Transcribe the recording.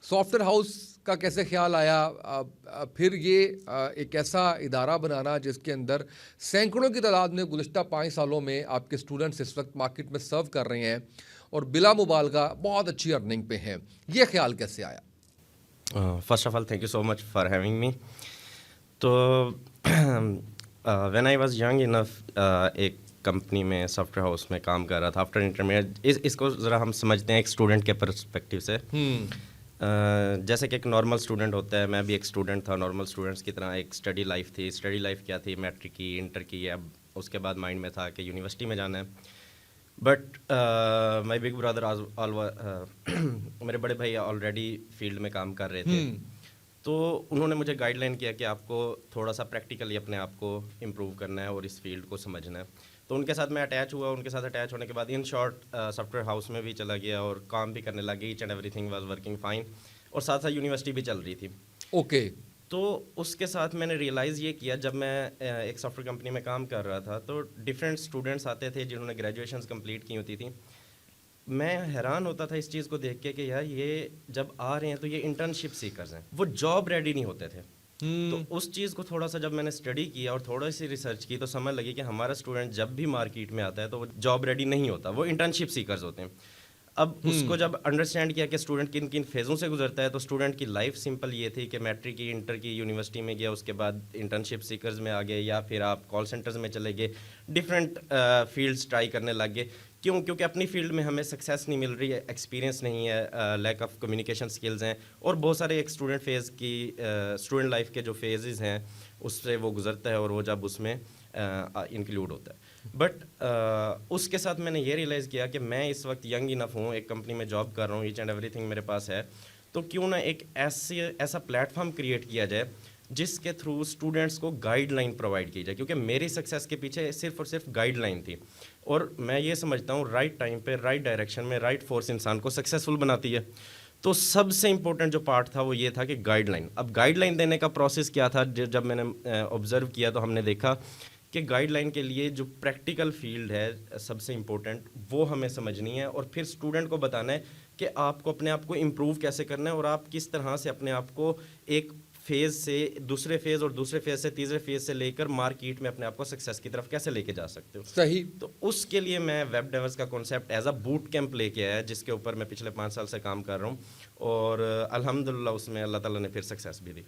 Software house का कैसे ख्याल आया? फिर ये एक ऐसा इदारा बनाना जिसके अंदर सैकड़ों की तादाद में गुज़िश्ता 5 सालों में आपके स्टूडेंट्स इस वक्त मार्केट में सर्व कर रहे हैं और बिला मुबालगा बहुत अच्छी अर्निंग पे हैं। ये ख्याल कैसे आया? First of all thank you so much for having me. तो when I was young enough एक कंपनी में सॉफ्टवेयर हाउस में काम कर रहा था आफ्टर इंटरमीडिएट। इसको ज़रा हम समझते हैं एक स्टूडेंट के पर्सपेक्टिव से। जैसे कि एक नॉर्मल स्टूडेंट होता है, मैं भी एक स्टूडेंट था। नॉर्मल स्टूडेंट्स की तरह एक स्टडी लाइफ थी। स्टडी लाइफ क्या थी? मैट्रिक की, इंटर की, अब उसके बाद माइंड में था कि यूनिवर्सिटी में जाना है। बट माई बिग ब्रदर मेरे बड़े भाई ऑलरेडी फील्ड में काम कर रहे थे। तो उन्होंने मुझे गाइडलाइन किया कि आपको थोड़ा सा प्रैक्टिकली अपने आप को इम्प्रूव करना है और इस फील्ड को समझना है। तो उनके साथ मैं अटैच हुआ। उनके साथ अटैच होने के बाद इन शॉर्ट सॉफ्टवेयर हाउस में भी चला गया और काम भी करने लग गई। Each and everything was working fine और साथ साथ यूनिवर्सिटी भी चल रही थी। ओके। तो उसके साथ मैंने रियलाइज़ ये किया, जब मैं एक सॉफ्टवेयर कंपनी में काम कर रहा था तो डिफरेंट स्टूडेंट्स आते थे जिन्होंने ग्रेजुएशंस कंप्लीट की होती थी। मैं हैरान होता था इस चीज़ को देख के कि यार ये जब आ रहे हैं तो ये इंटर्नशिप सीकर्स हैं, वो जॉब रेडी नहीं होते थे। तो उस चीज़ को थोड़ा सा जब मैंने स्टडी किया और थोड़ा सी रिसर्च की तो समझ लगी कि हमारा स्टूडेंट जब भी मार्केट में आता है तो वो जॉब रेडी नहीं होता, वो इंटर्नशिप सीकर्स होते हैं। अब उसको जब अंडरस्टैंड किया कि स्टूडेंट किन किन फेज़ों से गुजरता है, तो स्टूडेंट की लाइफ सिंपल ये थी कि मैट्रिक की, इंटर की, यूनिवर्सिटी में गया, उसके बाद इंटर्नशिप सीकर्स में आ गए या फिर आप कॉल सेंटर्स में चले गए, डिफरेंट फील्ड्स ट्राई करने लग गए। क्यों? क्योंकि अपनी फील्ड में हमें सक्सेस नहीं मिल रही है, एक्सपीरियंस नहीं है, लैक ऑफ कम्युनिकेशन स्किल्स हैं और बहुत सारे एक स्टूडेंट फेज़ की स्टूडेंट लाइफ के जो फेजेस हैं उससे वो गुजरता है और वो जब उसमें इंक्लूड होता है। बट उसके साथ मैंने ये रियलाइज़ किया कि मैं इस वक्त यंग इनफ हूँ, एक कंपनी में जॉब कर रहा हूँ, ईच एंड एवरीथिंग मेरे पास है, तो क्यों ना एक ऐसा प्लेटफॉर्म क्रिएट किया जाए जिसके थ्रू स्टूडेंट्स को गाइडलाइन प्रोवाइड की जाए। क्योंकि मेरी सक्सेस के पीछे सिर्फ और सिर्फ गाइडलाइन थी और मैं ये समझता हूँ राइट टाइम पे राइट डायरेक्शन में राइट फोर्स इंसान को सक्सेसफुल बनाती है। तो सबसे इम्पोर्टेंट जो पार्ट था वो ये था कि गाइडलाइन। अब गाइडलाइन देने का प्रोसेस क्या था? जब मैंने ऑब्जर्व किया तो हमने देखा कि गाइडलाइन के लिए जो प्रैक्टिकल फील्ड है सबसे इम्पोर्टेंट, वो हमें समझनी है और फिर स्टूडेंट को बताना है कि आपको अपने आप को इम्प्रूव कैसे करना है और आप किस तरह से अपने आप को एक फेज़ से दूसरे फेज़ और दूसरे फेज़ से तीसरे फेज़ से लेकर मार्केट में अपने आप को सक्सेस की तरफ कैसे लेके जा सकते हो। सही। तो उसके लिए मैं वेब डेवल्स का concept as a boot camp लेके आया, जिसके ऊपर मैं पिछले 5 साल से काम कर रहा हूँ और अल्हम्दुलिल्लाह उसमें अल्लाह ताला ने फिर सक्सेस भी दी।